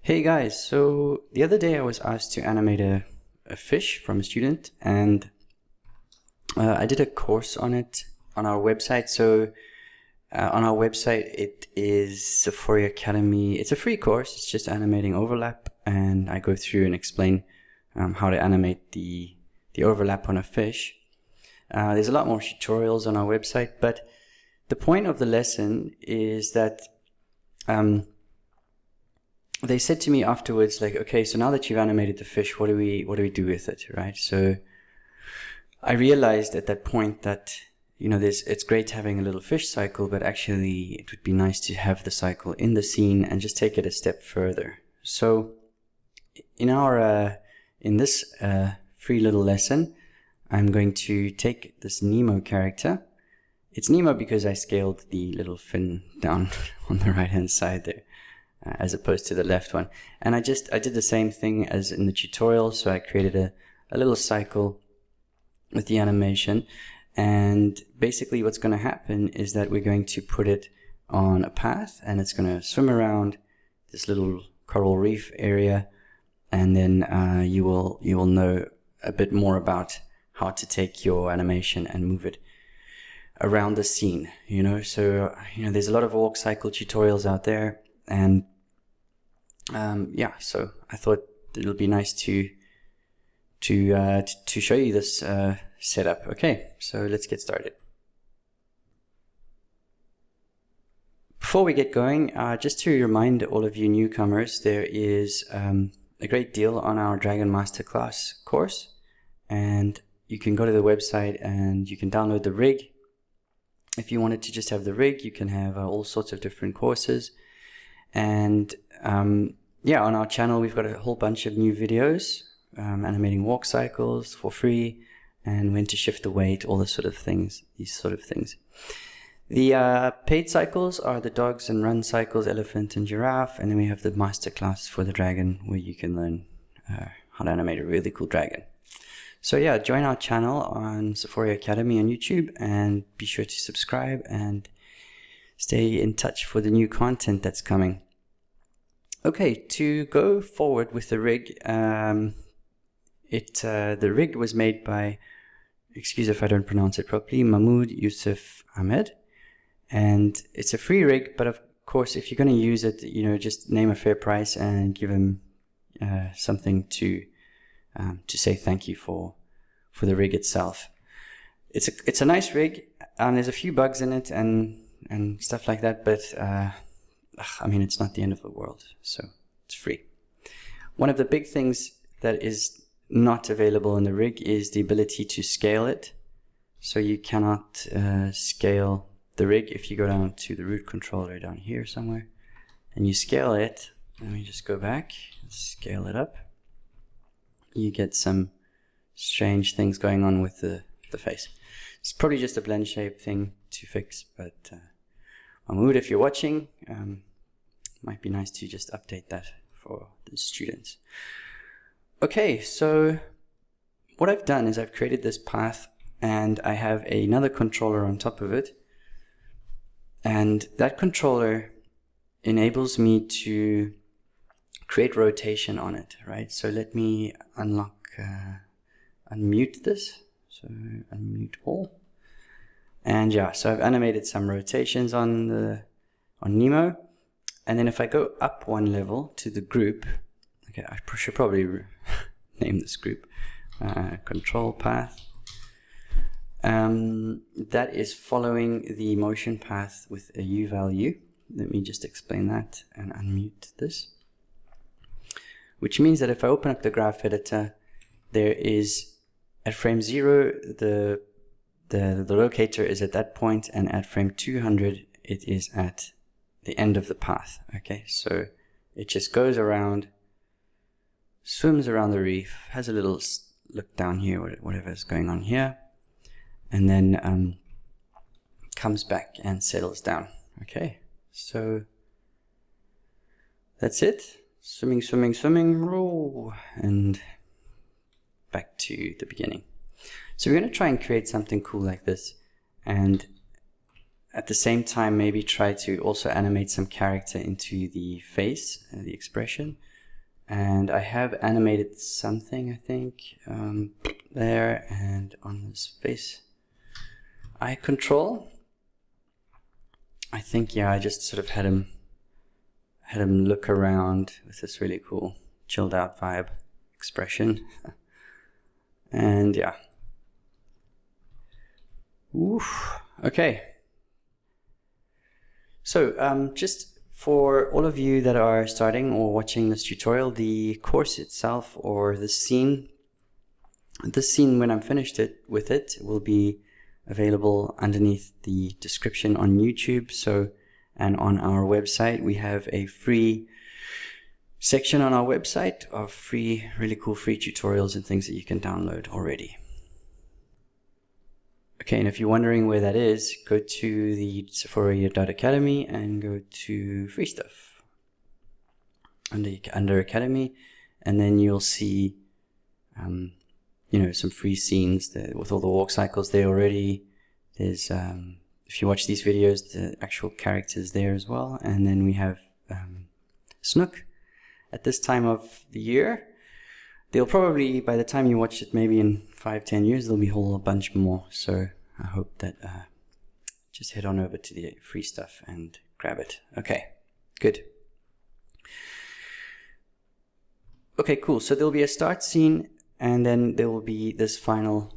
Hey guys, so the other day I was asked to animate a fish from a student, and I did a course on it on our website. So on our website it is Sophoria Academy. It's a free course. It's just animating overlap, and I go through and explain how to animate the overlap on a fish. There's a lot more tutorials on our website, but the point of the lesson is that they said to me afterwards, like, okay, so now that you've animated the fish, what do we do with it, right? So I realized at that point that, you know, it's great having a little fish cycle, but actually it would be nice to have the cycle in the scene and just take it a step further. So in our in this free little lesson, I'm going to take this Nemo character. It's Nemo because I scaled the little fin down on the right hand side there, as opposed to the left one. And I did the same thing as in the tutorial. So I created a little cycle with the animation, and basically what's going to happen is that we're going to put it on a path, and it's going to swim around this little coral reef area, and then you will know a bit more about how to take your animation and move it around the scene, you know. So, you know, there's a lot of walk cycle tutorials out there, and yeah, so I thought it'll be nice to show you this setup. Okay, so let's get started. Before we get going, just to remind all of you newcomers, there is a great deal on our Dragon Masterclass course, and you can go to the website and you can download the rig. If you wanted to just have the rig, you can have all sorts of different courses. And yeah, on our channel we've got a whole bunch of new videos, animating walk cycles for free, and when to shift the weight, all this sort of things, these sort of things. The paid cycles are the dogs and run cycles, elephant and giraffe, and then we have the masterclass for the dragon, where you can learn how to animate a really cool dragon. So yeah, join our channel on Sophoria Academy on YouTube, and be sure to subscribe and stay in touch for the new content that's coming. Okay, to go forward with the rig, the rig was made by, excuse if I don't pronounce it properly, Mahmoud Yusuf Ahmed, and it's a free rig. But of course, if you're going to use it, you know, just name a fair price and give him something to say thank you for the rig itself. It's a nice rig. There's a few bugs in it and stuff like that, but I mean, it's not the end of the world, so it's free. One of the big things that is not available in the rig is the ability to scale it. So you cannot scale the rig. If you go down to the root controller down here somewhere and you scale it, let me just go back and scale it up, you get some strange things going on with the face. It's probably just a blend shape thing to fix, but Mahmoud, if you're watching, might be nice to just update that for the students. Okay, so what I've done is I've created this path, and I have another controller on top of it, and that controller enables me to create rotation on it, right? So let me unmute this, so unmute all. And yeah, so I've animated some rotations on Nemo, and then if I go up one level to the group, okay, I should probably name this group control path. That is following the motion path with a U value. Let me just explain that and unmute this. Which means that if I open up the graph editor, there is at frame 0 the locator is at that point, and at frame 200 it is at the end of the path. Okay, so it just goes around, swims around the reef, has a little look down here, whatever is going on here, and then comes back and settles down. Okay, so that's it. Swimming, swimming, swimming, roll, and back to the beginning. So we're going to try and create something cool like this, and at the same time maybe try to also animate some character into the face, the expression. and I have animated something, I think, there, and on his face eye control. I think, yeah, I just sort of had him look around with this really cool chilled out vibe expression. And yeah. Oof. Okay. So just for all of you that are starting or watching this tutorial, the course itself, or the scene, when I'm finished with it will be available underneath the description on YouTube. So, and on our website, we have a free section on our website of really cool free tutorials and things that you can download already. Okay, and if you're wondering where that is, go to the Sophoria.academy and go to free stuff under Academy, and then you'll see you know, some free scenes with all the walk cycles there already. There's if you watch these videos, the actual characters there as well. And then we have Snook. At this time of the year, they'll probably, by the time you watch it, maybe in 5-10 years, there'll be a whole bunch more. So I hope that just head on over to the free stuff and grab it. Okay, good. Okay, cool. So there'll be a start scene, and then there will be this final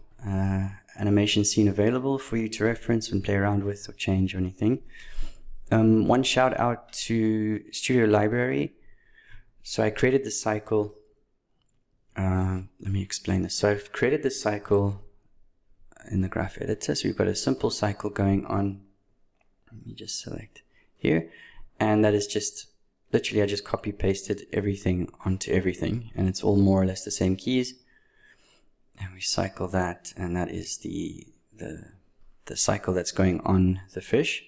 animation scene available for you to reference and play around with or change or anything. One shout out to Studio Library. So I created this cycle. Let me explain this. So I've created this cycle in the graph editor. So we've got a simple cycle going on. Let me just select here. And that is just, literally I just copy pasted everything onto everything. And it's all more or less the same keys. And we cycle that, and that is the cycle that's going on the fish.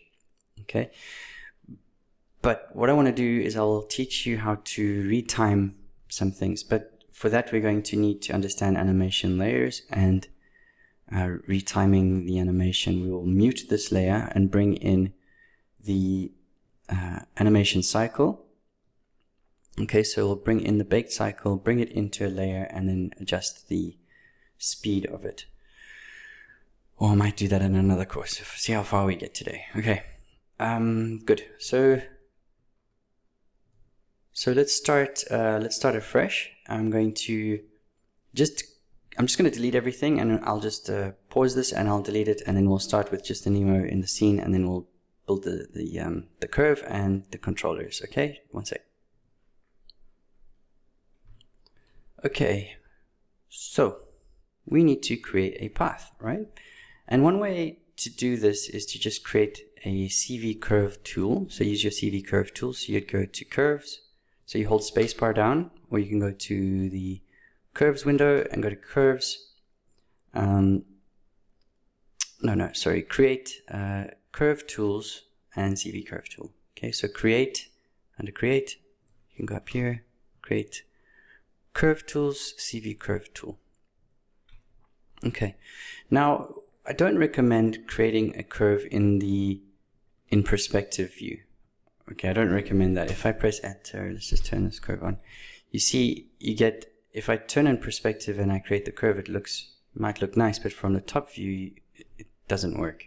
Okay. But what I want to do is I'll teach you how to retime some things. But for that, we're going to need to understand animation layers and retiming the animation. We will mute this layer and bring in the animation cycle. Okay, so we'll bring in the baked cycle, bring it into a layer, and then adjust the speed of it. Or I might do that in another course. See how far we get today. Okay, good. So let's start afresh. I'm just going to delete everything, and I'll just pause this and I'll delete it, and then we'll start with just the Nemo in the scene, and then we'll build the curve and the controllers. Okay, one sec. Okay, so we need to create a path, right? And one way to do this is to just create a CV curve tool. So use your CV curve tool. So you'd go to curves. So you hold spacebar down, or you can go to the curves window and go to curves. Create curve tools and CV curve tool. Okay, so create, under create, you can go up here, create curve tools, CV curve tool. Okay, now I don't recommend creating a curve in perspective view. Okay, I don't recommend that. If I press enter, let's just turn this curve on. You see, if I turn in perspective and I create the curve, it might look nice, but from the top view, it doesn't work.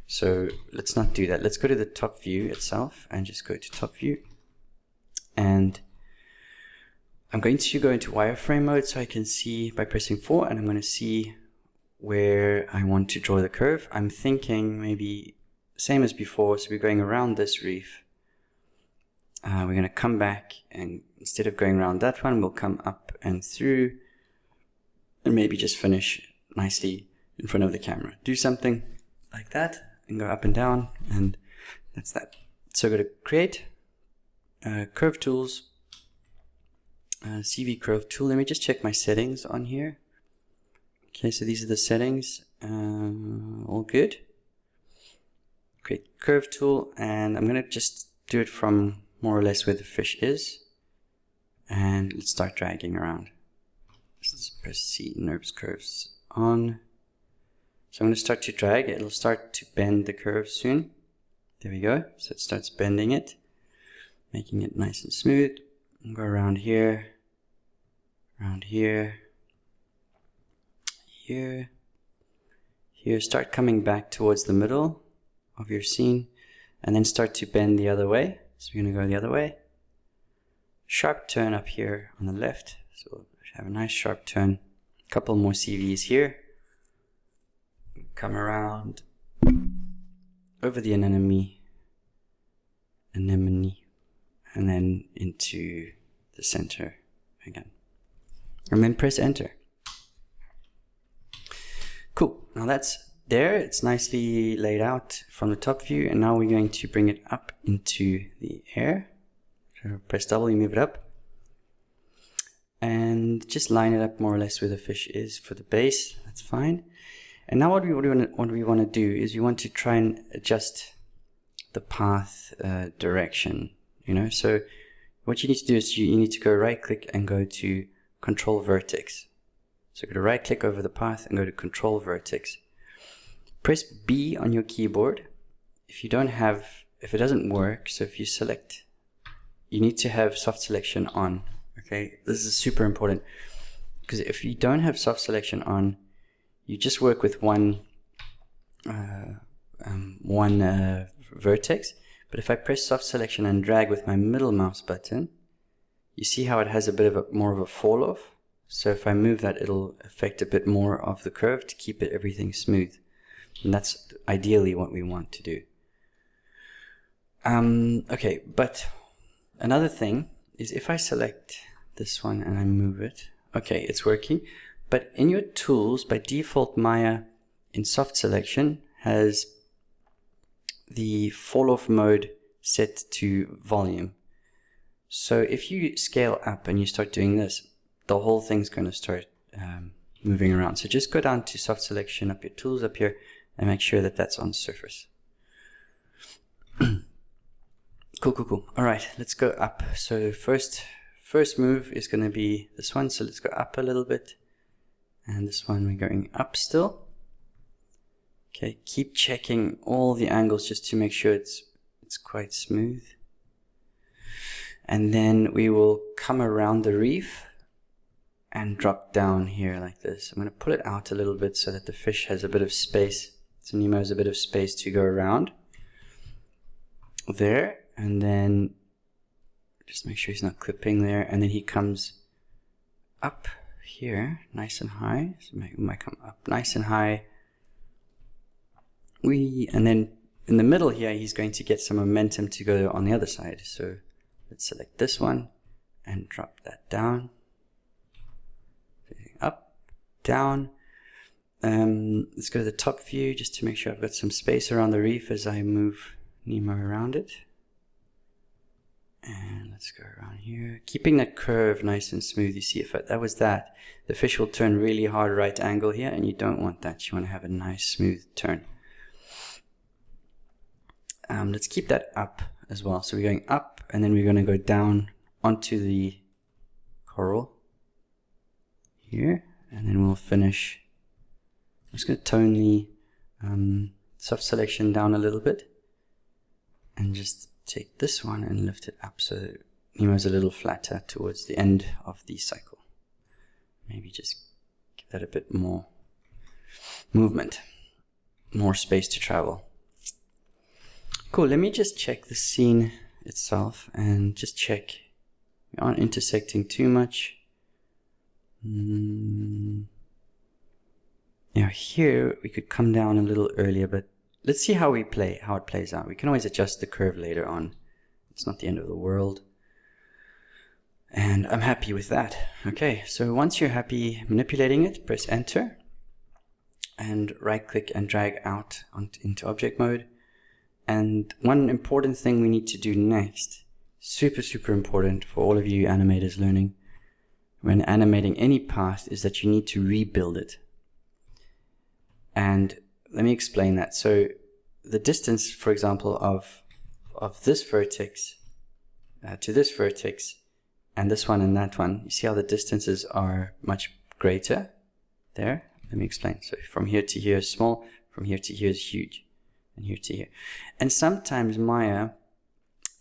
So let's not do that. Let's go to the top view itself and just go to top view. And I'm going to go into wireframe mode so I can see by pressing 4, and I'm going to see where I want to draw the curve. I'm thinking maybe same as before, so we're going around this reef. We're going to come back, and instead of going around that one, we'll come up and through, and maybe just finish nicely in front of the camera. Do something like that and go up and down, and that's that. So go to create, curve tools, CV curve tool. Let me just check my settings on here. Okay, so these are the settings, all good. Create curve tool, and I'm going to just do it from more or less where the fish is, and let's start dragging around. Let's press C, NURBS curves on. So I'm going to start to drag. It'll start to bend the curve soon. There we go. So it starts bending it, making it nice and smooth. I'll go around here. around here, here, start coming back towards the middle of your scene, and then start to bend the other way. So we're going to go the other way. Sharp turn up here on the left, so we'll have a nice sharp turn. A couple more CVs here. Come around over the anemone, and then into the center again. And then press enter. Cool. Now that's there. It's nicely laid out from the top view, and now we're going to bring it up into the air. So press W, move it up, and just line it up more or less where the fish is for the base. That's fine. And now what we want to do is we want to try and adjust the path direction. So what you need to do is you need to go right click and go to Control Vertex. So go to right click over the path and go to Control Vertex. Press B on your keyboard. If it doesn't work, so if you select, you need to have soft selection on. Okay, this is super important, because if you don't have soft selection on, you just work with one vertex. But if I press soft selection and drag with my middle mouse button, you see how it has a bit of more of a fall off. So if I move that, it'll affect a bit more of the curve to keep everything smooth. And that's ideally what we want to do. Okay, but another thing is if I select this one and I move it, okay, it's working. But in your tools, by default, Maya in soft selection has the fall off mode set to volume. So if you scale up and you start doing this, the whole thing's going to start moving around. So just go down to soft selection, up your tools up here, and make sure that that's on surface. Cool. All right, let's go up. So first move is going to be this one. So let's go up a little bit. And this one we're going up still. Okay, keep checking all the angles just to make sure it's quite smooth. And then we will come around the reef and drop down here like this. I'm going to pull it out a little bit so that the fish has a bit of space. So Nemo has a bit of space to go around. There, and then just make sure he's not clipping there. And then he comes up here, nice and high. So we might come up nice and high. And then in the middle here, he's going to get some momentum to go on the other side. So let's select this one and drop that down. Up, down. Let's go to the top view just to make sure I've got some space around the reef as I move Nemo around it. And let's go around here, keeping that curve nice and smooth. You see, if that was that, the fish will turn really hard right angle here, and you don't want that. You want to have a nice smooth turn. Let's keep that up as well. So we're going up, and then we're going to go down onto the coral here, and then we'll finish. I'm just going to tone the soft selection down a little bit, and just take this one and lift it up so Nemo's a little flatter towards the end of the cycle. Maybe just give that a bit more movement, more space to travel. Cool, let me just check the scene itself and just check we aren't intersecting too much. Now here we could come down a little earlier, but let's see how it plays out. We can always adjust the curve later on. It's not the end of the world. And I'm happy with that. Okay, so once you're happy manipulating it, press enter and right click and drag out into object mode. And one important thing we need to do next, super important for all of you animators learning when animating any path, is that you need to rebuild it. And let me explain that. So the distance, for example, of this vertex to this vertex and this one and that one, you see how the distances are much greater there? Let me explain. So from here to here is small, from here to here is huge, and here to here. And sometimes Maya,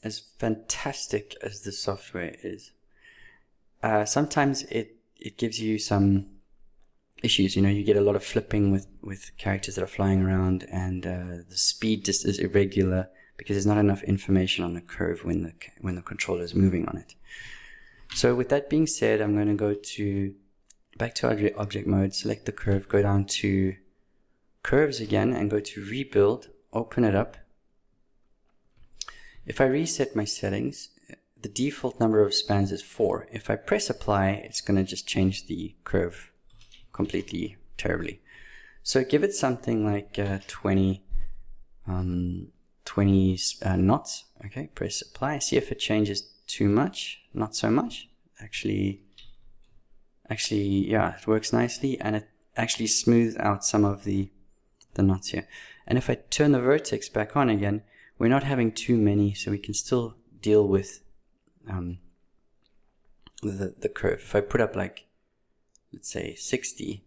as fantastic as the software is, sometimes it it gives you some issues. You know, you get a lot of flipping with characters that are flying around, and the speed just is irregular because there's not enough information on the curve when the controller is moving on it. So with that being said, I'm going to go back to our object mode, select the curve, go down to curves again, and go to rebuild, open it up. If I reset my settings, the default number of spans is 4. If I press apply, it's going to just change the curve completely terribly. So give it something like 20 knots. Okay, press apply. See if it changes too much. Not so much. Actually, yeah, it works nicely, and it actually smooths out some of the knots here. And if I turn the vertex back on again, we're not having too many, so we can still deal with the curve. If I put up, like, let's say 60,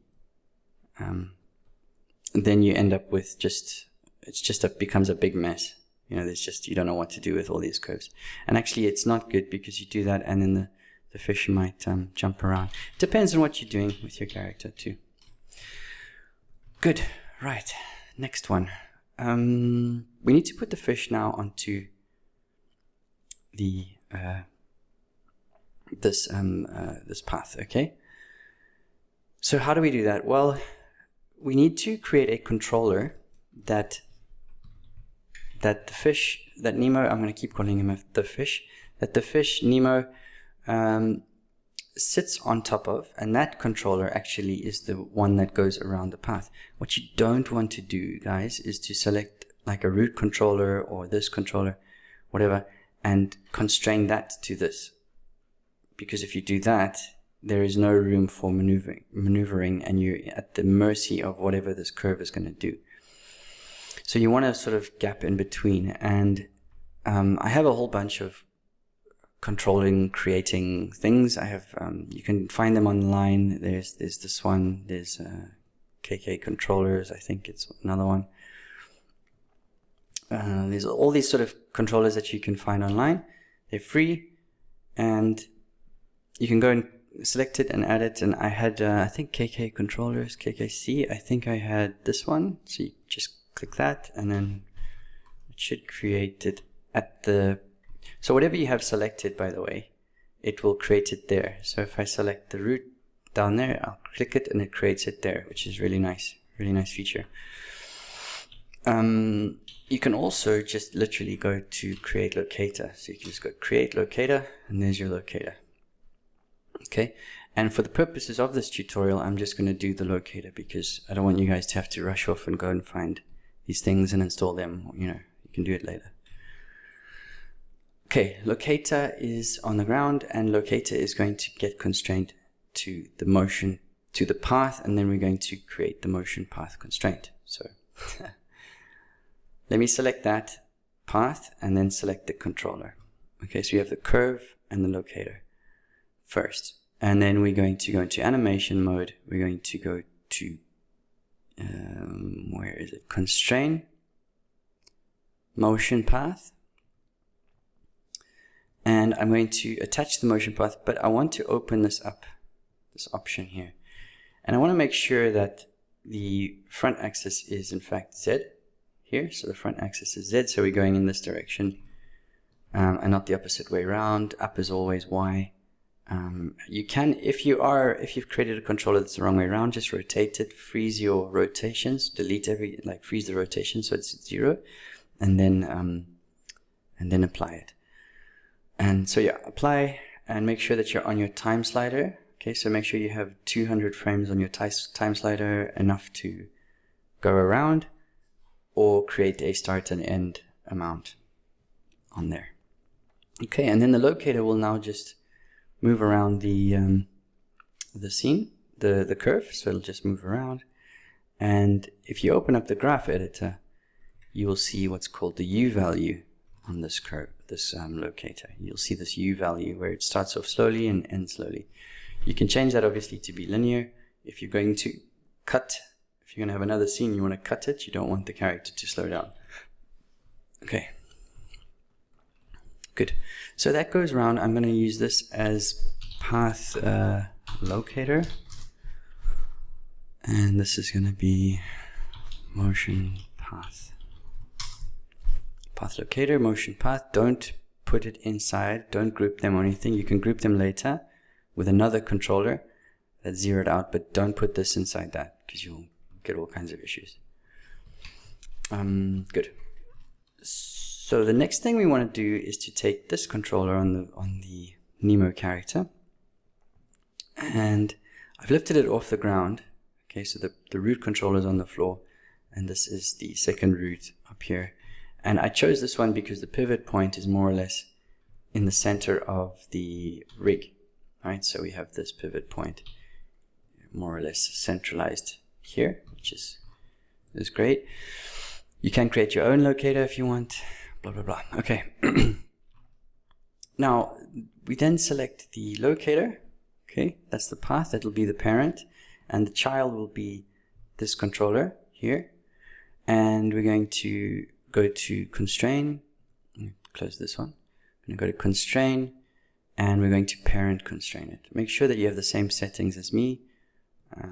then you end up with becomes a big mess. You know, you don't know what to do with all these curves. And actually, it's not good because you do that and then the fish might jump around. Depends on what you're doing with your character too. Good. Right. Next one. We need to put the fish now onto the this path. Okay. So how do we do that? Well, we need to create a controller that the fish, that Nemo, I'm going to keep calling him the fish, that the fish Nemo sits on top of, and that controller actually is the one that goes around the path. What you don't want to do, guys, is to select like a root controller or this controller, whatever, and constrain that to this. Because if you do that, there is no room for maneuvering, and you're at the mercy of whatever this curve is going to do. So you want a sort of gap in between, and I have a whole bunch of creating things. I have you can find them online. There's this one. There's KK controllers. I think it's another one. There's all these sort of controllers that you can find online. They're free, and you can go and select it and add it. And I had I think KK controllers, KKC. I think I had this one. So you just click that, and then it should create it at the. So whatever you have selected, by the way, it will create it there. So if I select the root down there, I'll click it and it creates it there, which is really nice feature. You can also just literally go to create locator. So you can just go create locator, and there's your locator. Okay, and for the purposes of this tutorial, I'm just going to do the locator because I don't want you guys to have to rush off and go and find these things and install them. You know, you can do it later. Okay, locator is on the ground, and locator is going to get constraint to the motion, to the path, and then we're going to create the motion path constraint. So let me select that path and then select the controller. Okay, so we have the curve and the locator first, and then we're going to go into animation mode. We're going to go to where is it? Constraint, motion path. And I'm going to attach the motion path, but I want to open this up, this option here. And I want to make sure that the front axis is in fact Z here. So the front axis is Z, so we're going in this direction and not the opposite way around. Up is always Y. You can, if you've created a controller that's the wrong way around, just rotate it, freeze your rotations, delete freeze the rotation so it's 0, and then apply it. And so yeah, apply and make sure that you're on your time slider. Okay, so make sure you have 200 frames on your time slider, enough to go around, or create a start and end amount on there. Okay, and then the locator will now just move around the scene, the curve, so it'll just move around. And if you open up the graph editor, you will see what's called the U value on this curve, this locator. You'll see this U value where it starts off slowly and ends slowly. You can change that obviously to be linear. If you're going to cut, if you're going to have another scene, you want to cut it, you don't want the character to slow down. Okay. Good. So that goes around. I'm going to use this as path locator, and this is going to be motion path. Path locator, motion path. Don't put it inside, don't group them or anything. You can group them later with another controller that's zeroed out, but don't put this inside that because you'll get all kinds of issues. Good. So the next thing we want to do is to take this controller on the Nemo character, and I've lifted it off the ground. Okay, so the root controller is on the floor, and this is the second root up here. And I chose this one because the pivot point is more or less in the center of the rig, right? So we have this pivot point more or less centralized here, which is great. You can create your own locator if you want, blah, blah, blah. Okay. Now, we then select the locator. Okay, that's the path. That will be the parent. And the child will be this controller here. And we're going to go to Constraint. Close this one. I'm going to go to Constraint. And we're going to parent constraint it. Make sure that you have the same settings as me.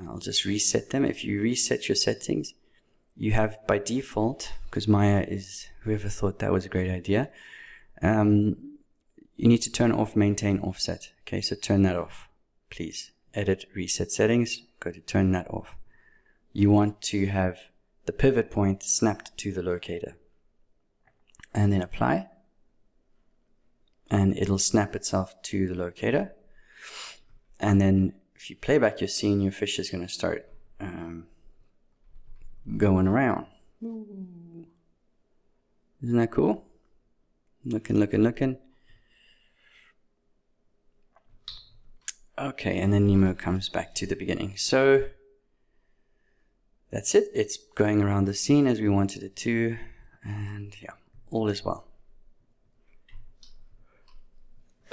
I'll just reset them. If you reset your settings, you have by default, because Maya is, whoever thought that was a great idea, you need to turn off maintain offset. Okay, so turn that off, please. Edit, reset settings, go to turn that off. You want to have the pivot point snapped to the locator. And then apply. And it'll snap itself to the locator. And then if you play back your scene, your fish is going to start going around. Ooh. Isn't that cool? Looking. Okay, and then Nemo comes back to the beginning. So that's it. It's going around the scene as we wanted it to. And yeah, all is well.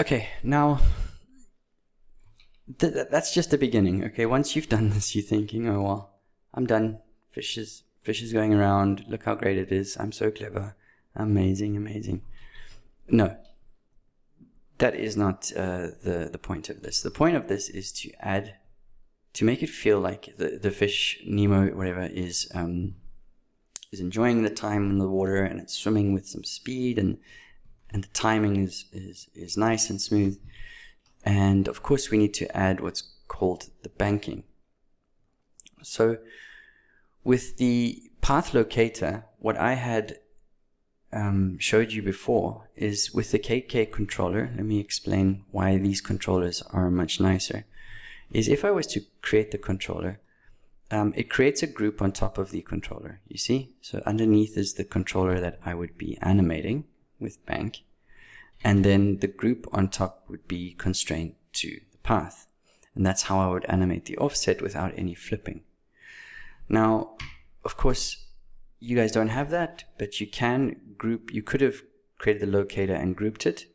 Okay, now that's just the beginning. Okay, once you've done this, you're thinking, oh well, I'm done. Fish is going around. Look how great it is. I'm so clever. Amazing. No, that is not the point of this. The point of this is to make it feel like the fish, Nemo, whatever, is enjoying the time in the water, and it's swimming with some speed, and the timing is nice and smooth. And of course, we need to add what's called the banking. So with the path locator, what I had showed you before is with the KK controller. Let me explain why these controllers are much nicer. Is if I was to create the controller, it creates a group on top of the controller, you see? So underneath is the controller that I would be animating with bank. And then the group on top would be constraint to the path. And that's how I would animate the offset without any flipping. Now, of course, you guys don't have that, but you can group. You could have created the locator and grouped it,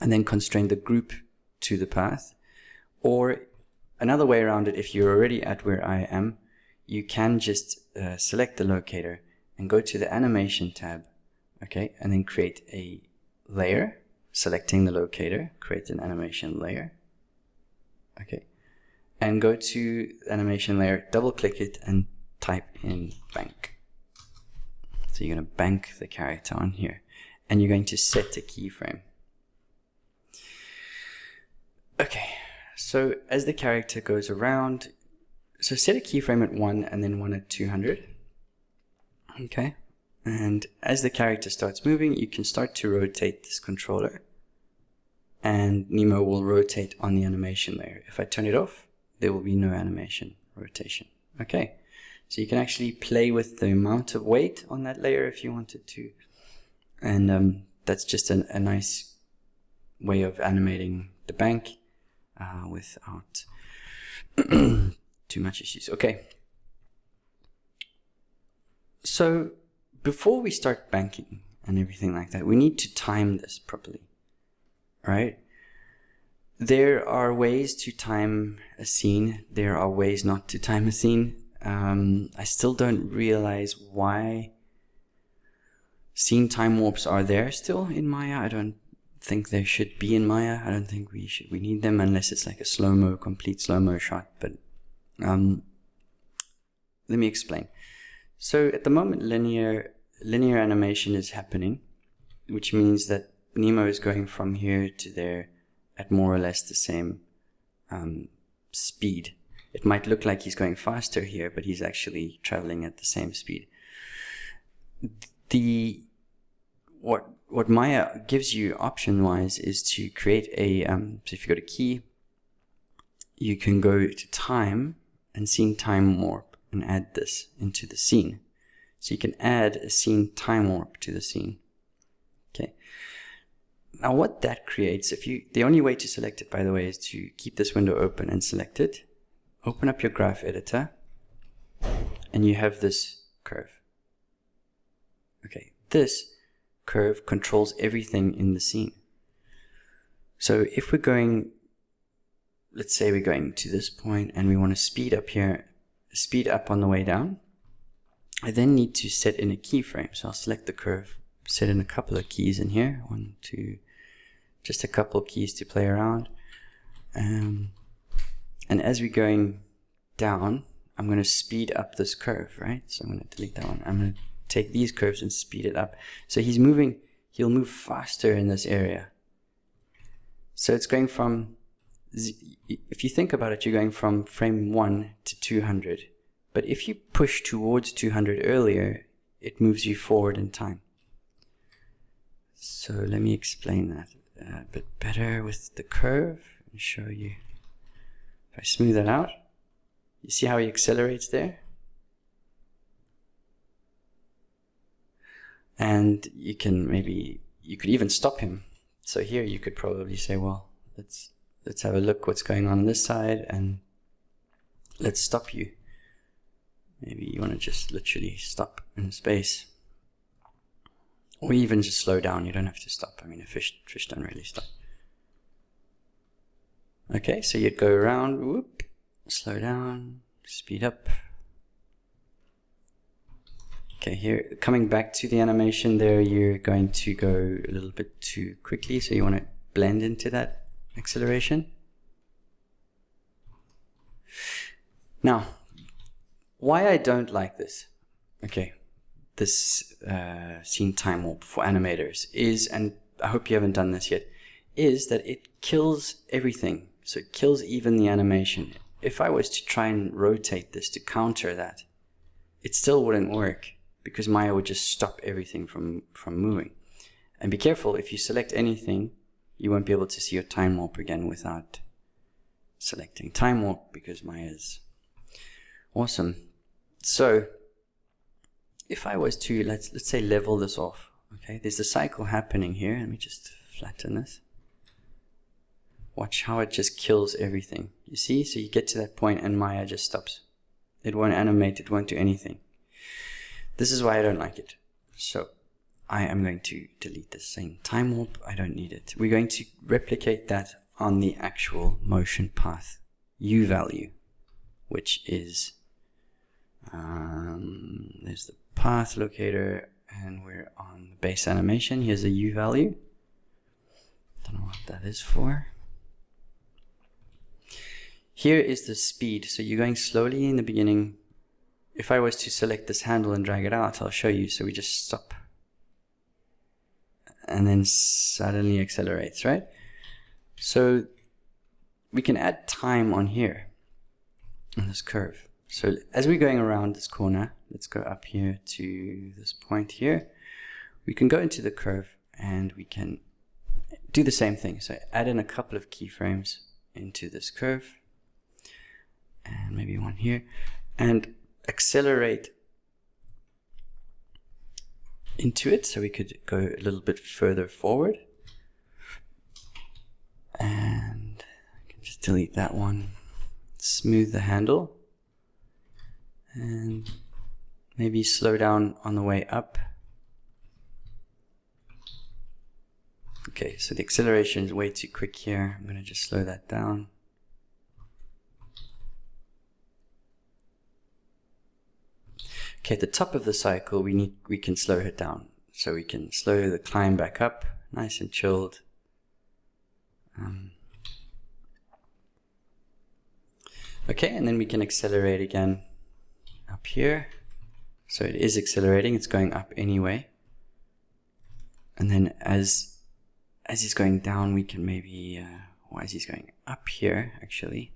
and then constrained the group to the path. Or another way around it, if you're already at where I am, you can just select the locator and go to the animation tab, okay, and then create a layer, selecting the locator, create an animation layer, okay, and go to animation layer, double click it, and type in bank. So you're going to bank the character on here, and you're going to set a keyframe. Okay, so as the character goes around, so set a keyframe at 1 and then 1 at 200. Okay, and as the character starts moving, you can start to rotate this controller, and Nemo will rotate on the animation layer. If I turn it off, there will be no animation rotation. Okay, so you can actually play with the amount of weight on that layer if you wanted to, and that's just a nice way of animating the bank without too much issues. Okay, so before we start banking and everything like that, we need to time this properly, right? There are ways to time a scene. There are ways not to time a scene. I still don't realize why scene time warps are there still in Maya. I don't think they should be in Maya. I don't think we need them unless it's like a slow-mo, complete slow-mo shot. But let me explain. So at the moment, linear animation is happening, which means that Nemo is going from here to there at more or less the same speed. It might look like he's going faster here, but he's actually traveling at the same speed. What Maya gives you option-wise is to create a, so if you go to key, you can go to time and scene time warp and add this into the scene. So you can add a scene time warp to the scene. Okay. Now what that creates, the only way to select it, by the way, is to keep this window open and select it. Open up your graph editor and you have this curve. Okay, this curve controls everything in the scene. So if we're going, let's say we're going to this point and we want to speed up here, speed up on the way down, I then need to set in a keyframe. So I'll select the curve, set in a couple of keys in here, 1, 2, just a couple keys to play around. And as we're going down, I'm going to speed up this curve, right? So I'm going to delete that one. I'm going to take these curves and speed it up. So he'll move faster in this area. So it's going from, if you think about it, you're going from frame 1 to 200. But if you push towards 200 earlier, it moves you forward in time. So let me explain that a bit better with the curve and show you. If I smooth that out, you see how he accelerates there? And you could even stop him. So here you could probably say, well, let's have a look what's going on this side and let's stop you. Maybe you want to just literally stop in space. Or even just slow down, you don't have to stop. I mean, fish don't really stop. Okay, so you'd go around, whoop, slow down, speed up. Okay, here, coming back to the animation there, you're going to go a little bit too quickly, so you want to blend into that acceleration. Now, why I don't like this, okay, this scene time warp for animators is, and I hope you haven't done this yet, is that it kills everything. So it kills even the animation. If I was to try and rotate this to counter that, it still wouldn't work because Maya would just stop everything from moving. And be careful, if you select anything, you won't be able to see your time warp again without selecting time warp because Maya is awesome. So if I was to, let's say, level this off, okay, there's a cycle happening here. Let me just flatten this. Watch how it just kills everything. You see? So you get to that point and Maya just stops. It won't animate, it won't do anything. This is why I don't like it. So I am going to delete this saying time warp. I don't need it. We're going to replicate that on the actual motion path U value, which is, there's the path locator and we're on the base animation. Here's a U value. Don't know what that is for. Here is the speed. So you're going slowly in the beginning. If I was to select this handle and drag it out, I'll show you. So we just stop. And then suddenly accelerates, right? So we can add time on here, on this curve. So as we're going around this corner, let's go up here to this point here. We can go into the curve and we can do the same thing. So add in a couple of keyframes into this curve. And maybe one here, and accelerate into it so we could go a little bit further forward. And I can just delete that one, smooth the handle, and maybe slow down on the way up. Okay, so the acceleration is way too quick here. I'm going to just slow that down. Okay, at the top of the cycle, we can slow it down. So we can slow the climb back up, nice and chilled. Okay, and then we can accelerate again up here. So it is accelerating, it's going up anyway. And then as he's going down, we can maybe, or as he's going up here, actually,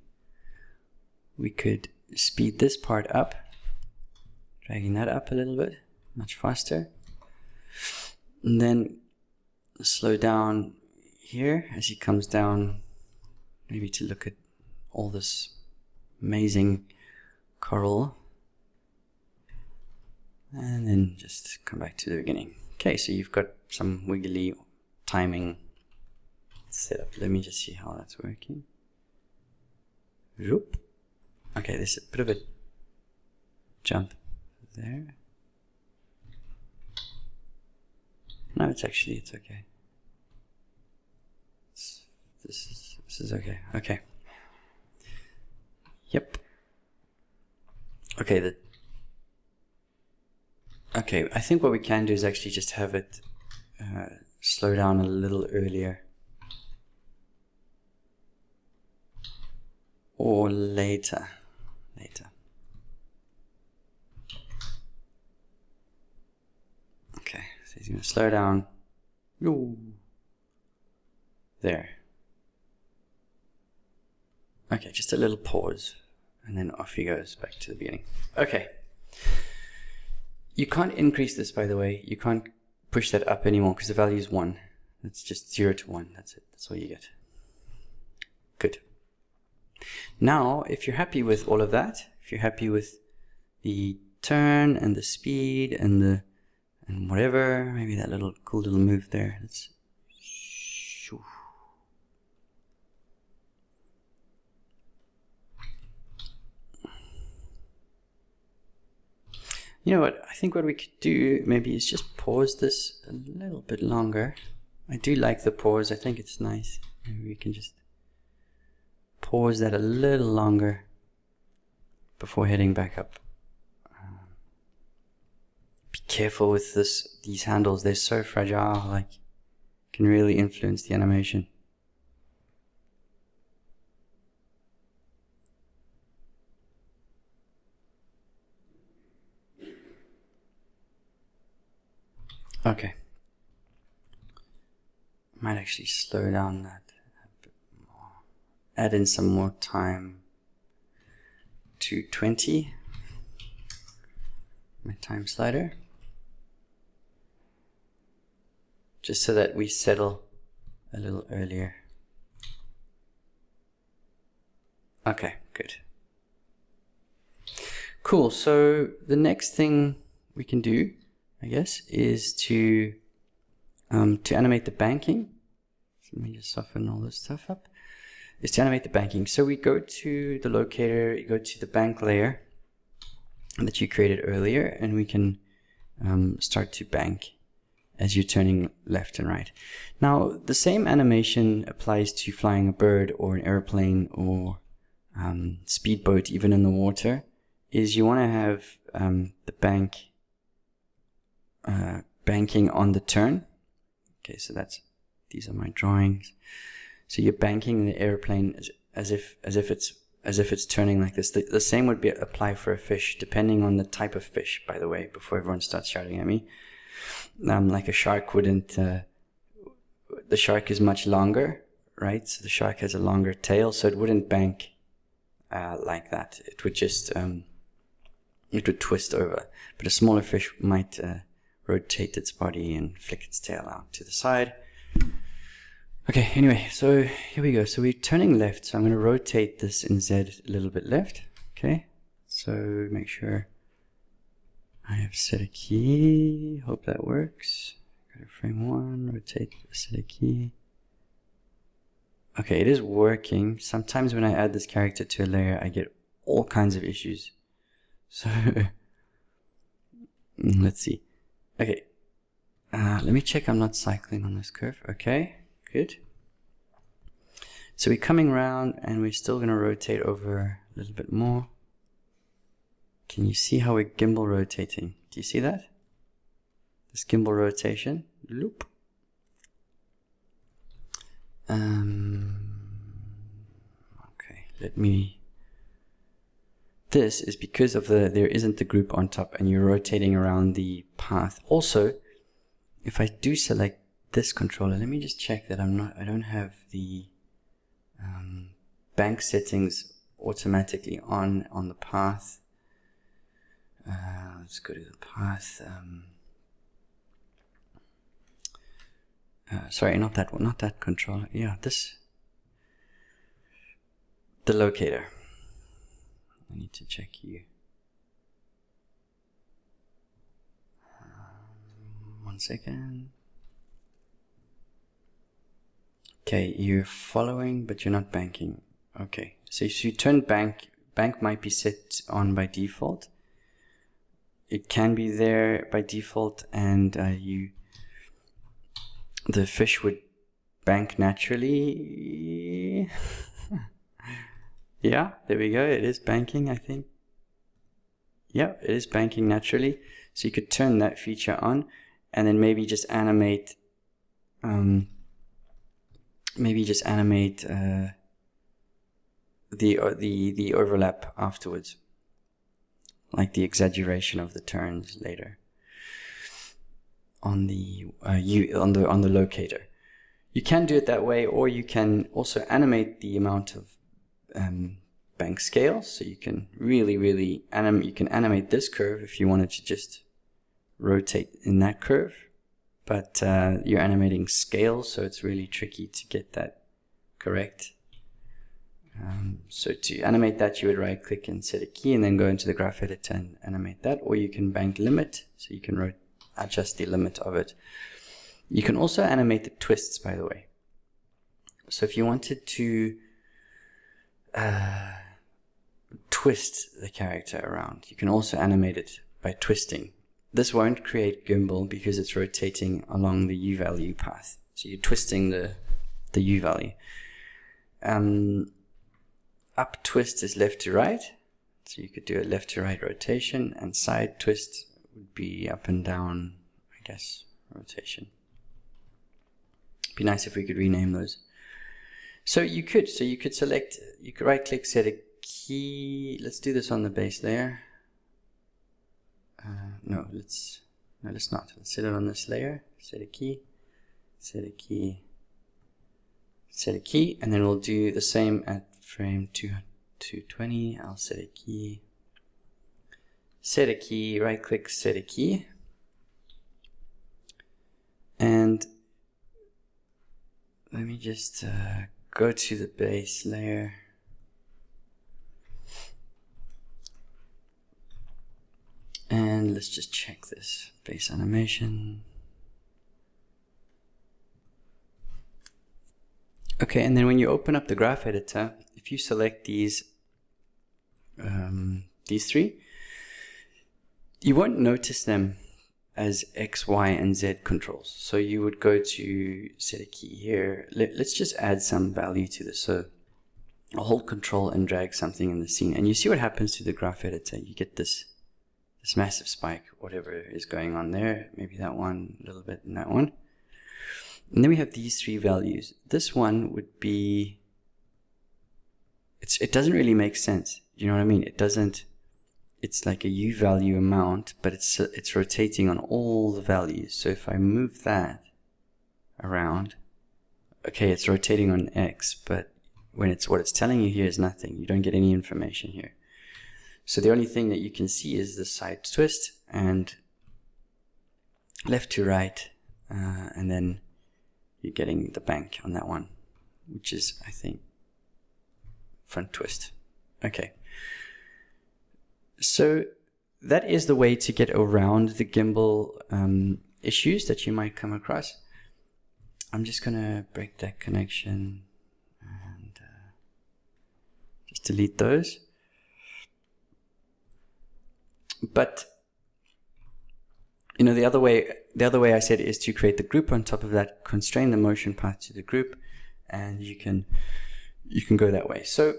we could speed this part up, dragging that up a little bit, much faster. And then slow down here as he comes down, maybe to look at all this amazing coral. And then just come back to the beginning. Okay, so you've got some wiggly timing set up. Let me just see how that's working. Zoop. Okay, there's a bit of a jump there. No, it's okay. This is okay. Okay. Yep. Okay, okay, I think what we can do is actually just have it slow down a little earlier. Or later. Okay, so he's going to slow down. Ooh. There. Okay, just a little pause. And then off he goes back to the beginning. Okay. You can't increase this, by the way. You can't push that up anymore because the value is 1. It's just 0 to 1. That's it. That's all you get. Good. Now, if you're happy with all of that, if you're happy with the turn and the speed and whatever, maybe that little cool little move there. Let's. You know what, I think what we could do maybe is just pause this a little bit longer. I do like the pause, I think it's nice. Maybe we can just pause that a little longer before heading back up. Be careful with these handles, they're so fragile, like can really influence the animation. Okay. Might actually slow down that a bit more. Add in some more time to 20. My time slider. Just so that we settle a little earlier. Okay, good. Cool, so the next thing we can do, I guess, is to animate the banking. So let me just soften all this stuff up. Is to animate the banking. So we go to the locator, you go to the bank layer that you created earlier, and we can start to bank as you're turning left and right. Now, the same animation applies to flying a bird or an airplane or speedboat, even in the water, is you want to have the banking on the turn. Okay, so these are my drawings. So you're banking the airplane as if it's turning like this. The same would apply for a fish, depending on the type of fish, by the way, before everyone starts shouting at me. Like a shark wouldn't, the shark is much longer, right? So the shark has a longer tail, so it wouldn't bank like that. It would just, it would twist over. But a smaller fish might rotate its body and flick its tail out to the side. Okay, anyway, so here we go. So we're turning left, so I'm going to rotate this in Z a little bit left. Okay, so make sure I have set a key. Hope that works. Go to frame 1, rotate, set a key. Okay, it is working. Sometimes when I add this character to a layer, I get all kinds of issues. So let's see. Okay, let me check I'm not cycling on this curve. Okay, good. So we're coming around and we're still going to rotate over a little bit more. Can you see how we're gimbal rotating? Do you see that? This gimbal rotation. Loop. Okay, this is because of there isn't the group on top and you're rotating around the path. Also, if I do select this controller, let me just check that I don't have the bank settings automatically on the path. Let's go to the path. Sorry, not that one, not that controller. Yeah, the locator. I need to check you. 1 second. Okay, you're following, but you're not banking. Okay, so if you turn bank might be set on by default. It can be there by default, and the fish would bank naturally. Yeah, there we go. It is banking, I think. Yeah, it is banking naturally. So you could turn that feature on, and then maybe just animate. The overlap afterwards, like the exaggeration of the turns later on the on the locator. You can do it that way, or you can also animate the amount of bank scale. So you can really animate this curve if you wanted to just rotate in that curve, but you're animating scale, so it's really tricky to get that correct. So to animate that, you would right click and set a key and then go into the graph editor and animate that, or you can bank limit, so you can adjust the limit of it. You can also animate the twists, by the way. So if you wanted to twist the character around, you can also animate it by twisting. This won't create gimbal because it's rotating along the U value path. So you're twisting the U value. Up twist is left to right. So you could do a left to right rotation, and side twist would be up and down, I guess, rotation. It'd be nice if we could rename those. So you could select, you could right click, set a key. Let's do this on the base layer. No, let's not. Let's set it on this layer. Set a key, set a key, set a key, and then we'll do the same at frame 220. I'll set a key, right click, set a key, and let me just go to the base layer. And let's just check this base animation. Okay, and then when you open up the graph editor, if you select these three, you won't notice them as X, Y, and Z controls. So you would go to set a key here. Let's just add some value to this. So I'll hold Control and drag something in the scene, and you see what happens to the graph editor. You get this massive spike, whatever is going on there. Maybe that one, a little bit in that one. And then we have these three values. This one would be, it doesn't really make sense. You know what I mean? It doesn't, it's like a U value amount, but it's rotating on all the values. So if I move that around, okay, it's rotating on X, but when what it's telling you here is nothing. You don't get any information here. So the only thing that you can see is the side twist and left to right, and then you're getting the bank on that one, which is, I think, front twist. Okay. So that is the way to get around the gimbal issues that you might come across. I'm just going to break that connection and just delete those. But you know, the other way I said is to create the group on top of that, constrain the motion path to the group, and you can go that way. So,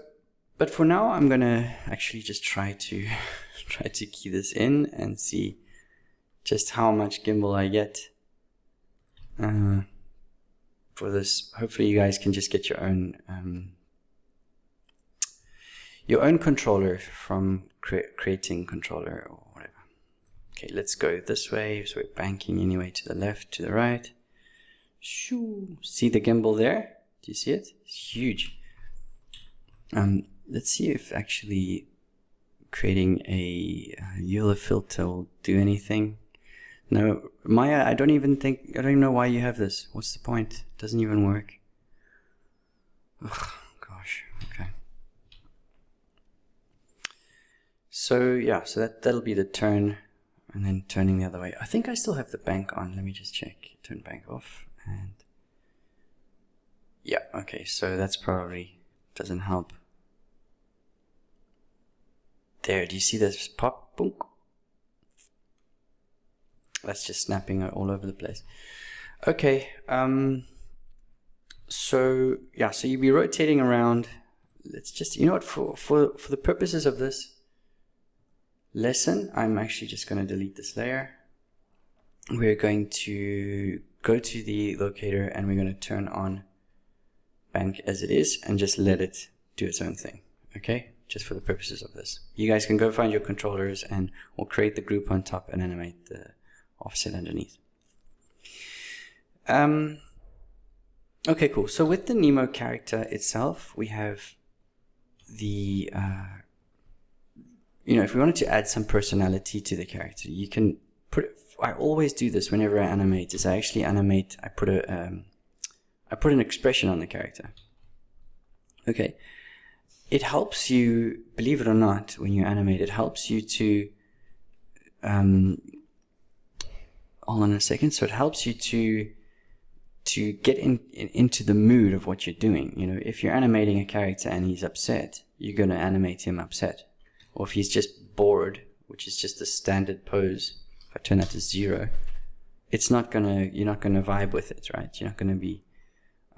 but for now, I'm gonna actually just try to key this in and see just how much gimbal I get. for this. Hopefully you guys can just get your own controller from creating controller or whatever. Okay, let's go this way. So we're banking anyway to the left, to the right. Shoo. See the gimbal there? Do you see it? It's huge. Let's see if actually creating a Euler filter will do anything. No, Maya, I don't even know why you have this. What's the point? It doesn't even work. Ugh, gosh, okay. So yeah, so that'll be the turn, and then turning the other way. I think I still have the bank on. Let me just check. Turn bank off, and yeah, okay, so that's probably doesn't help. There, do you see this pop? Boom. That's just snapping all over the place. Okay, so yeah, so you'll be rotating around. Let's just, you know what, for the purposes of this lesson, I'm actually just going to delete this layer. We're going to go to the locator and we're going to turn on bank as it is and just let it do its own thing. Okay, just for the purposes of this. You guys can go find your controllers and we'll create the group on top and animate the offset underneath. Okay, cool. So with the Nemo character itself, we have the you know, if we wanted to add some personality to the character, you can put it, I always do this whenever I animate, is I actually animate, I put an expression on the character. Okay, it helps you, believe it or not, when you animate, it helps you to hold on a second. So it helps you to get into the mood of what you're doing. You know, if you're animating a character and he's upset, you're going to animate him upset. Or if he's just bored, which is just the standard pose, if I turn that to 0, it's not gonna, you're not gonna vibe with it, right? You're not gonna be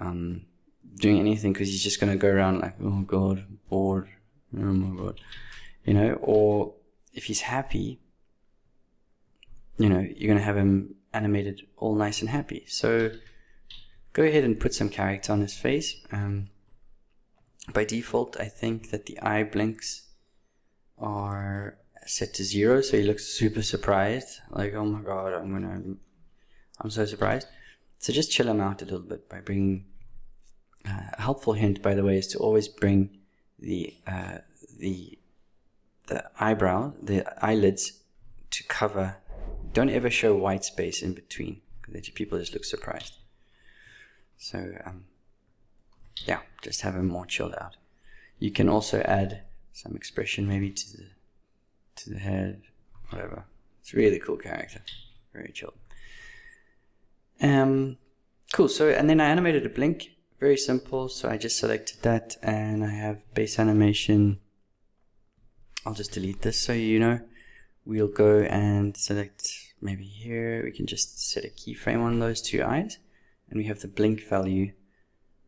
doing anything because he's just gonna go around like, oh god, bored, oh my god, you know. Or if he's happy, you know, you're gonna have him animated all nice and happy. So go ahead and put some character on his face. By default, I think that the eye blinks are set to 0, so he looks super surprised, like, oh my god, I'm so surprised. So just chill him out a little bit by bringing a helpful hint, by the way, is to always bring the eyebrow, the eyelids, to cover. Don't ever show white space in between, because people just look surprised. So yeah, just have him more chilled out. You can also add some expression maybe to the head, whatever. It's a really cool character, very chilled. Cool. So, and then I animated a blink, very simple. So I just selected that, and I have base animation. I'll just delete this so you know. We'll go and select maybe here. We can just set a keyframe on those two eyes, and we have the blink value.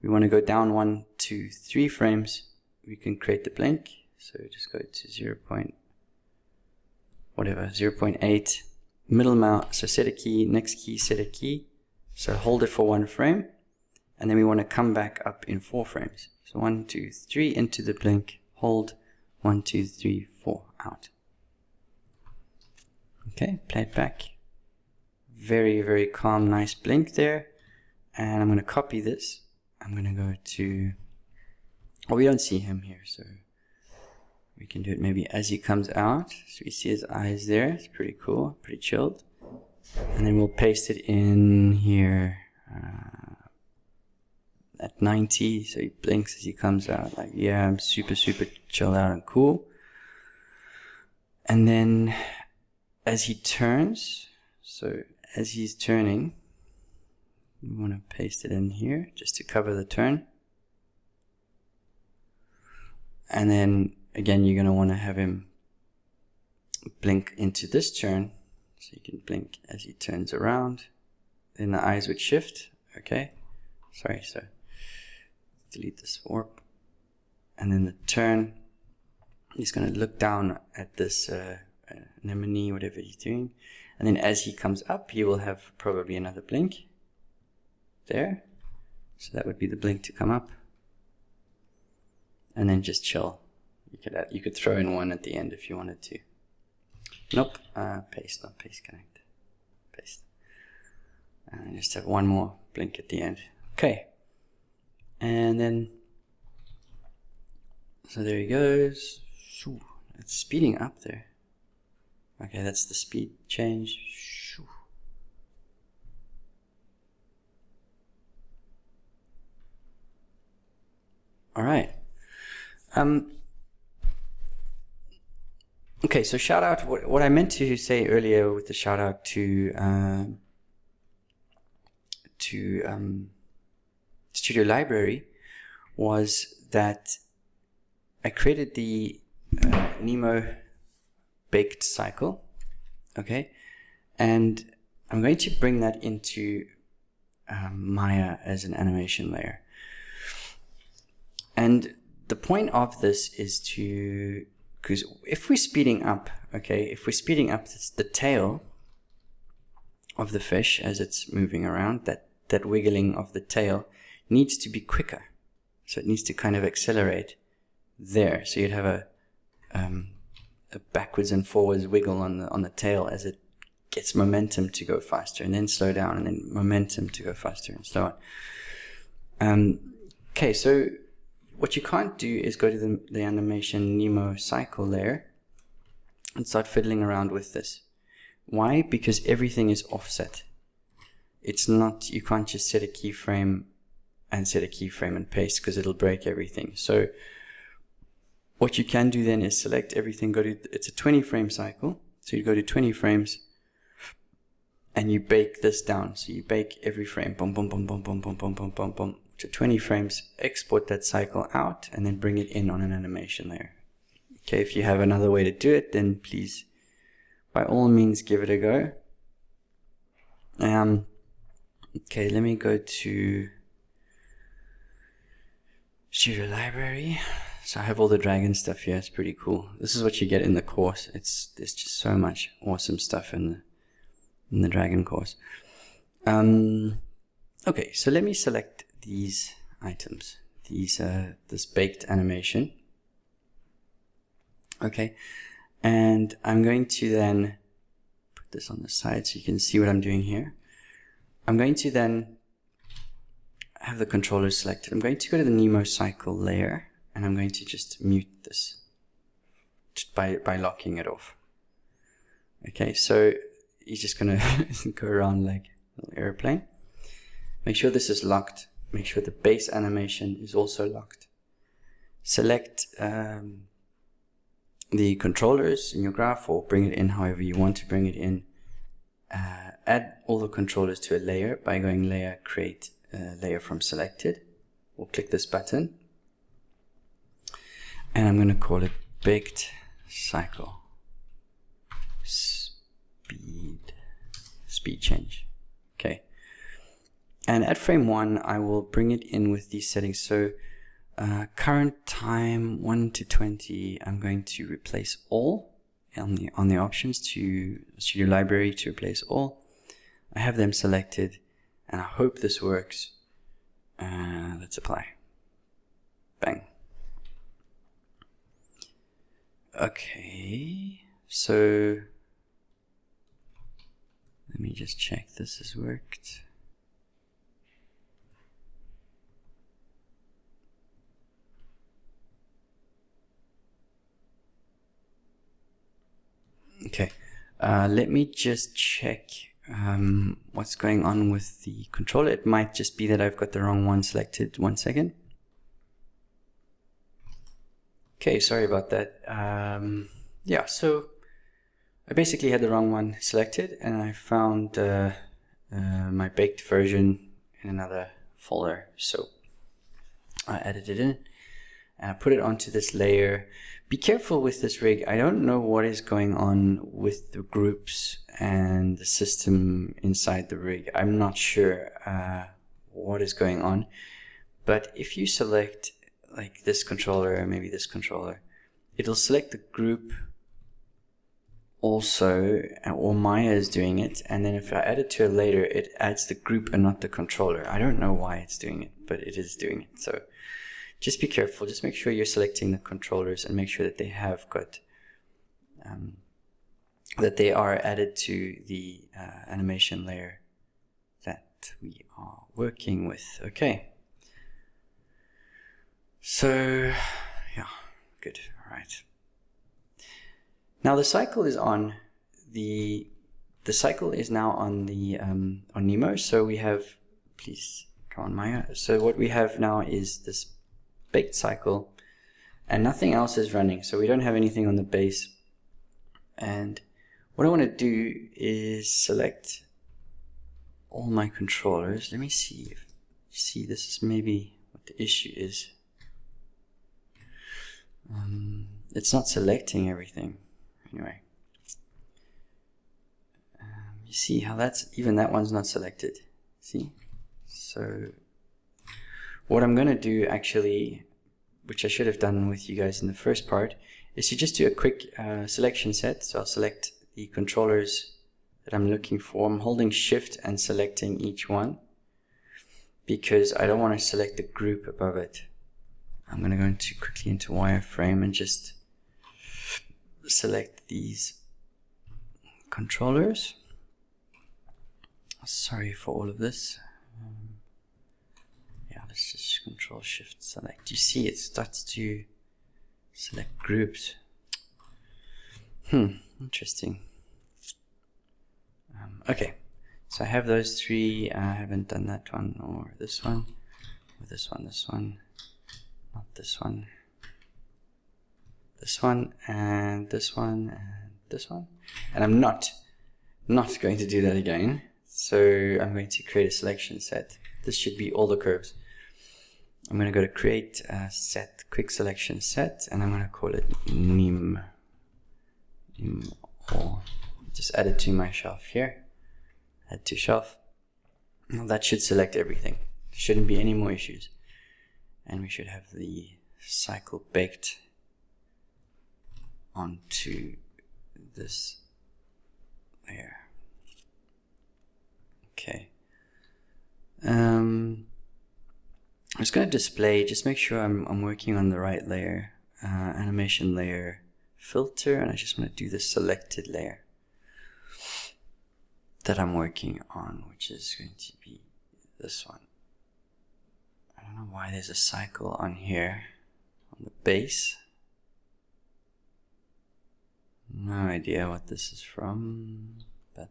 We want to go down 1, 2, 3 frames. We can create the blink. So just go to 0.8, middle mouse, so set a key, next key, set a key. So hold it for 1 frame, and then we want to come back up in 4 frames. So 1, 2, 3 into the blink, hold, 1, 2, 3, 4, out. Okay, play it back. Very, very calm, nice blink there. And I'm going to copy this. I'm going to go to, well, we don't see him here, so we can do it maybe as he comes out. So we see his eyes there. It's pretty cool, pretty chilled. And then we'll paste it in here at 90. So he blinks as he comes out. Like, yeah, I'm super, super chilled out and cool. And then as he turns, so as he's turning, we want to paste it in here just to cover the turn. And then again, you're going to want to have him blink into this turn. So you can blink as he turns around. Then the eyes would shift. Okay. Sorry, so delete this warp. And then the turn, he's going to look down at this anemone, whatever he's doing. And then as he comes up, he will have probably another blink. There. So that would be the blink to come up. And then just chill. You could throw in one at the end if you wanted to. Nope. Paste, not paste connect. Paste. And just have one more blink at the end. Okay. And then, so there he goes. It's speeding up there. Okay, that's the speed change. All right. Okay, so shout out, what I meant to say earlier with the shout out to Studio Library was that I created the Nemo baked cycle, okay, and I'm going to bring that into Maya as an animation layer. And the point of this is to, because if we're speeding up, okay, if we're speeding up the tail of the fish as it's moving around, that wiggling of the tail needs to be quicker. So it needs to kind of accelerate there. So you'd have a backwards and forwards wiggle on the tail as it gets momentum to go faster, and then slow down, and then momentum to go faster, and so on. Okay, so what you can't do is go to the animation Nemo cycle layer and start fiddling around with this. Why? Because everything is offset. It's not, you can't just set a keyframe and set a keyframe and paste, because it'll break everything. So what you can do then is select everything, it's a 20 frame cycle. So you go to 20 frames and you bake this down. So you bake every frame, boom, boom, boom, boom, boom, boom, boom, boom, boom, boom, to 20 frames, export that cycle out, and then bring it in on an animation layer. Okay, if you have another way to do it, then please, by all means, give it a go. Okay, let me go to Studio Library. So I have all the dragon stuff here. It's pretty cool. This is what you get in the course. There's just so much awesome stuff in the dragon course. Okay, so let me select these items, this baked animation. Okay, and I'm going to then put this on the side so you can see what I'm doing here. I'm going to then have the controller selected. I'm going to go to the Nemo cycle layer, and I'm going to just mute this just by locking it off. Okay, so you're just gonna go around like an airplane. Make sure this is locked. Make sure the base animation is also locked. Select the controllers in your graph, or bring it in however you want to bring it in. Add all the controllers to a layer by going layer, create layer from selected. We'll click this button, and I'm going to call it baked cycle speed change. Okay. And at frame 1, I will bring it in with these settings. So current time 1 to 20, I'm going to replace all on the options to Studio Library to replace all. I have them selected, and I hope this works. Let's apply. Bang. Okay, so let me just check this has worked. Okay, let me just check what's going on with the controller. It might just be that I've got the wrong one selected. 1 second. Okay, sorry about that. Yeah, so I basically had the wrong one selected, and I found my baked version in another folder. So I added it in, and I put it onto this layer. Be careful with this rig. I don't know what is going on with the groups and the system inside the rig. I'm not sure what is going on. But if you select like this controller, maybe this controller, it'll select the group also, or Maya is doing it, and then if I add it to a layer, it adds the group and not the controller. I don't know why it's doing it, but it is doing it. So just be careful. Just make sure you're selecting the controllers and make sure that they have got that they are added to the animation layer that we are working with. Okay. So yeah, good. All right. Now the cycle is on the cycle is now on the on Nemo. So we have, please come on Maya. So what we have now is this baked cycle, and nothing else is running. So we don't have anything on the base. And what I want to do is select all my controllers. Let me see if you see this is maybe what the issue is. It's not selecting everything. Anyway, you see how that's, even that one's not selected. See? So what I'm going to do actually, which I should have done with you guys in the first part, is to just do a quick selection set. So I'll select the controllers that I'm looking for. I'm holding shift and selecting each one because I don't want to select the group above it. I'm going to go quickly into wireframe and just select these controllers. Sorry for all of this. Yeah, let's just control shift select. You see it starts to select groups. Interesting. Okay, so I have those three. I haven't done that one or this one, or this one, not this one, this one, and this one, and this one. And I'm not going to do that again. So I'm going to create a selection set. This should be all the curves. I'm going to go to create set, quick selection set, and I'm going to call it Nemo. Or just add it to my shelf here. Add to shelf. Now that should select everything. There shouldn't be any more issues. And we should have the cycle baked onto this layer. Okay. I'm just going to display, just make sure I'm working on the right layer, animation layer filter, and I just want to do the selected layer that I'm working on, which is going to be this one. I don't know why there's a cycle on here on the base. No idea what this is from, but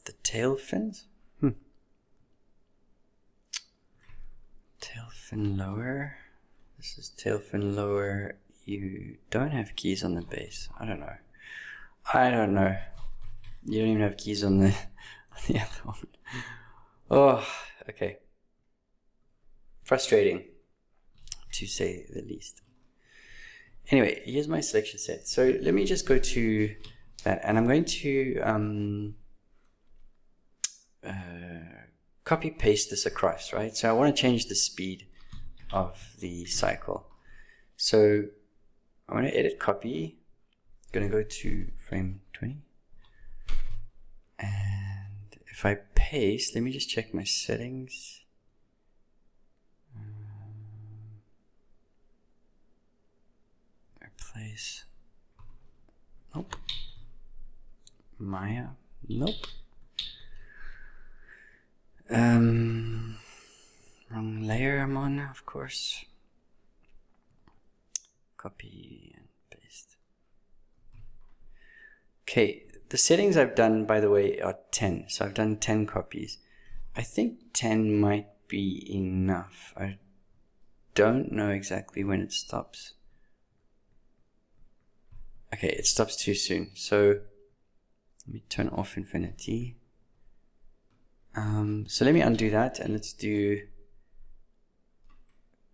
the tail fins? Tail fin lower. This is tail fin lower. You don't have keys on the base. I don't know. You don't even have keys on the other one. Oh, okay. Frustrating, to say the least. Anyway, here's my selection set. So let me just go to that, and I'm going to copy paste this across, right? So I want to change the speed of the cycle. So I want to edit copy. I'm going to go to frame 20. And if I paste, let me just check my settings. Replace. Nope. Maya. Nope. Wrong layer I'm on, of course. Copy and paste. Okay, the settings I've done, by the way, are 10. So I've done 10 copies. I think 10 might be enough. I don't know exactly when it stops. Okay, it stops too soon. So let me turn off infinity. So let me undo that, and let's do,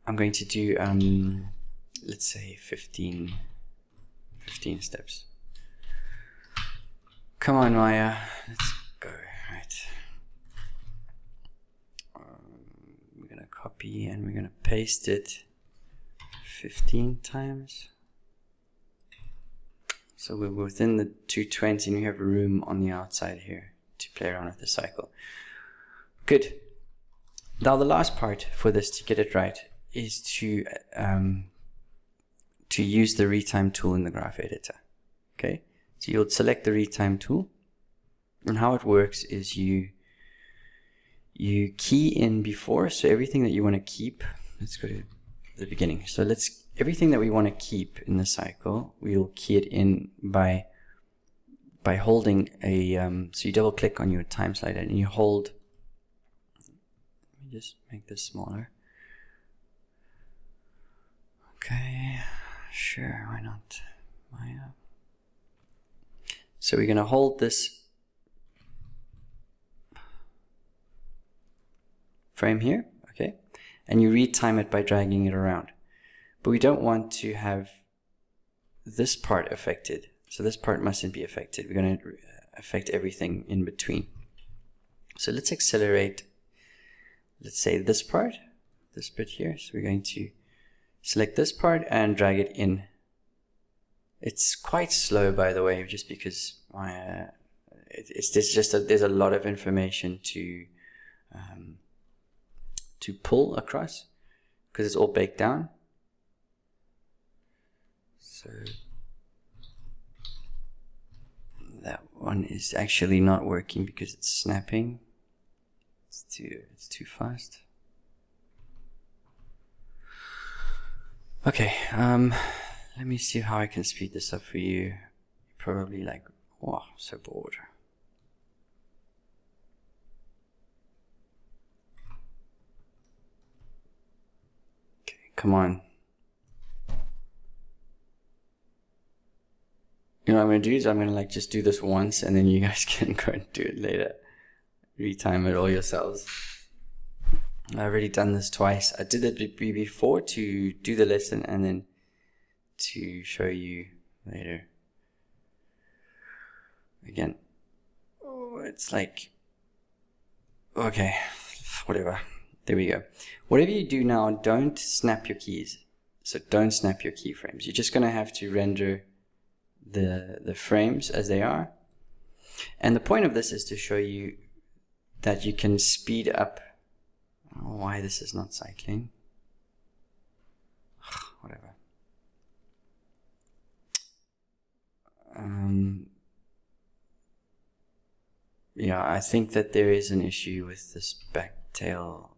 I'm going to do, let's say 15 steps. Come on, Maya, let's go. Right. We're going to copy and we're going to paste it 15 times. So we're within the 220 and we have room on the outside here to play around with the cycle. Good. Now the last part for this to get it right is to use the retime tool in the graph editor. Okay, so you'll select the retime tool, and how it works is you key in before, so everything that you want to keep. Let's go to the beginning. So everything that we want to keep in the cycle, we'll key it in by holding a so you double click on your time slider and you hold. Let me just make this smaller. Okay, sure, why not? Maya. So we're going to hold this frame here, okay, and you retime it by dragging it around. But we don't want to have this part affected, so this part mustn't be affected. We're going to affect everything in between. So let's accelerate, let's say this part, this bit here. So we're going to select this part and drag it in. It's quite slow, by the way, just because there's a lot of information to pull across because it's all baked down. So that one is actually not working because it's snapping. It's too fast. Okay, let me see how I can speed this up for you. You're probably like, wow, so bored. Okay, come on. You know what I'm going to do is I'm going to just do this once and then you guys can go and do it later. Retime it all yourselves. I've already done this twice. I did it before to do the lesson and then to show you later. Again, it's like, okay, whatever. There we go. Whatever you do now, don't snap your keys. So don't snap your keyframes. You're just going to have to render the frames as they are. And the point of this is to show you that you can speed up. I don't know why this is not cycling. Whatever. Yeah, I think that there is an issue with this back tail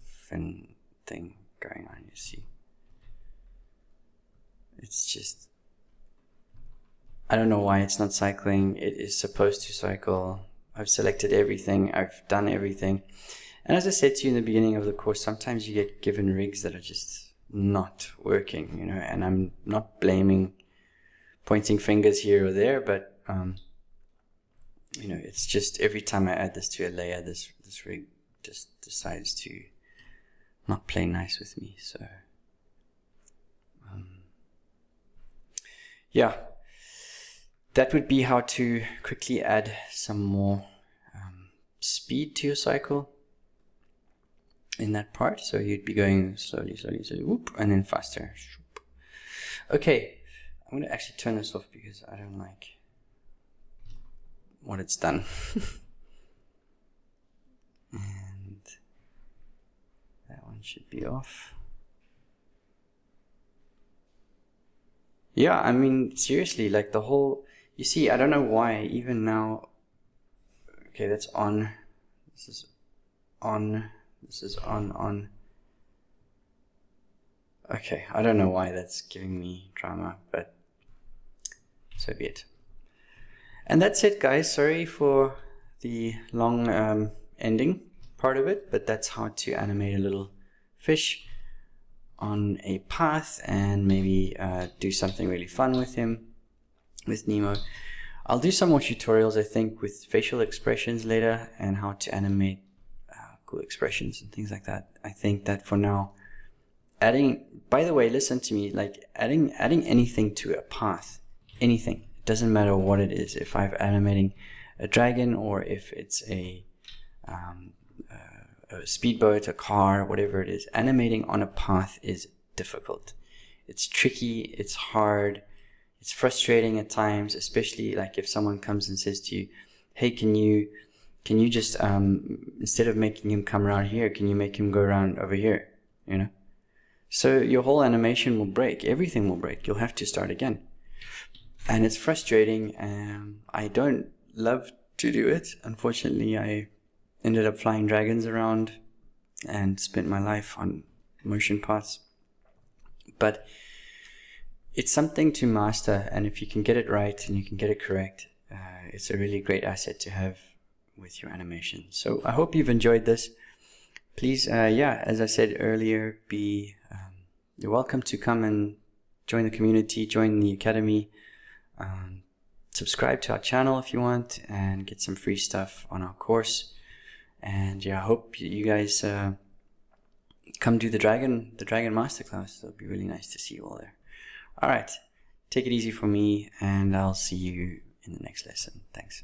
fin thing going on, you see. It's just, I don't know why it's not cycling. It is supposed to cycle. I've selected everything. I've done everything. And as I said to you in the beginning of the course, sometimes you get given rigs that are just not working, you know, and I'm not pointing fingers here or there, but, you know, it's just every time I add this to a layer, this rig just decides to not play nice with me. So, yeah, that would be how to quickly add some more speed to your cycle in that part. So you'd be going slowly, whoop, and then faster. Okay, I'm going to actually turn this off because I don't like what it's done. And that one should be off. Yeah, I mean, seriously, like the whole, you see, I don't know why, even now, okay, that's on, this is on, this is on. Okay, I don't know why that's giving me drama, but so be it. And that's it, guys. Sorry for the long ending part of it, but that's how to animate a little fish on a path and maybe do something really fun with him, with Nemo. I'll do some more tutorials, I think, with facial expressions later and how to animate cool expressions and things like that. I think that for now, by the way, listen to me, like adding anything to a path, anything, it doesn't matter what it is. If I'm animating a dragon or if it's a speedboat, a car, whatever it is, animating on a path is difficult. it's tricky, it's hard, it's frustrating at times, especially like if someone comes and says to you, hey, can you just, instead of making him come around here, can you make him go around over here, you know? So your whole animation will break, everything will break, you'll have to start again. And it's frustrating, I don't love to do it. Unfortunately, I ended up flying dragons around and spent my life on motion parts. But it's something to master, and if you can get it right and you can get it correct, it's a really great asset to have with your animation. So I hope you've enjoyed this. Please, as I said earlier, you're welcome to come and join the community, join the academy, subscribe to our channel if you want, and get some free stuff on our course. And I hope you guys come do the Dragon Masterclass. It'll be really nice to see you all there. All right, take it easy for me, and I'll see you in the next lesson. Thanks.